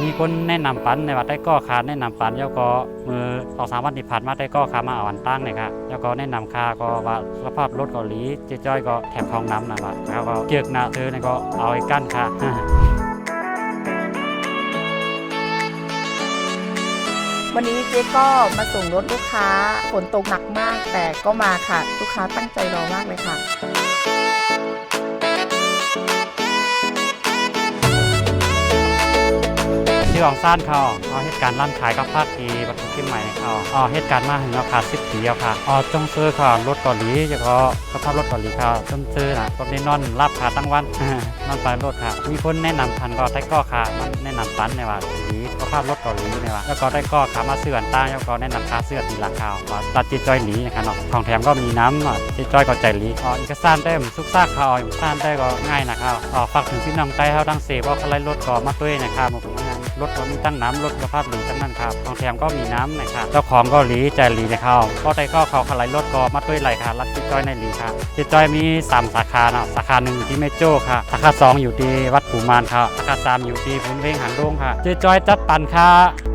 มีคนแนะนำปันในว่าได้ก็คาแนะนำปันแล้วก็มือ2-3 วันที่ผ่านมาได้ก็คามาเอาวันตั้งเนี่ยครับแล้วก็แนะนำคาก็ว่าสภาพรถเกาหลีเจ๊จ้อยก็แถบคลองน้ำนะว่าแล้วก็เกียกนะเธอเนี่ยก็เอาไอ้กั้นค่ะ วันนี้เจ๊ก็มาส่งรถลูกค้าฝนตกหนักมากแต่ก็มาค่ะลูกค้าตั้งใจรอมากเลยค่ะที่ของซ่านเขาเหตุการณ์ร้านขายกับภาคที่ปทุมเชียงใหม่เขาเหตุการณ์มาถึงราคา10 ปีแล้วค่ะจงซื้อค่ะรถเกาหลีแล้วก็สภาพรถเกาหลีค่ะจงซื้อนะรถนี้นอนรับขาตั้งวัน นอนไปรถค่ะมีคนแนะนำพันก็ได้ก็ค่ะมันแนะนำปันในว่าสีสภาพรถเกาหลีในว่าแล้วก็ได้ก็ขามาเสื้อตั้งแล้วก็แนะนำค่าเสื้อตีราคาว่าตัดจีจอยหลีนะคะเนาะของแถมก็มีน้ำจีจอยก็ใจหลีอีกซ่านได้ซุกซากค่ะอีกซ่านได้ก็ง่ายนะครับฝากถึงพี่น้องใต้เขาดังเสพว่าใครรถก็มาด้วยนะครับรถก็มีตั้งน้ำรถสภาพหลีทั้งนั้นครับของแถมก็มีน้ำนะครับเจ้าของก็หลีใจหลีนะครับก็ได้ก็เขาขลายรถก็มาด้วยไหลค่ะรัดจีจอยในหลีครับจีจอยมี3 สาขาเนาะสาขา1อยู่ที่เมโจ้ค่ะสาขา2อยู่ที่วัดปูมานครับสาขา3อยู่ที่พุนเวงหางดงค่ะจีจอยจัดปันค่ะ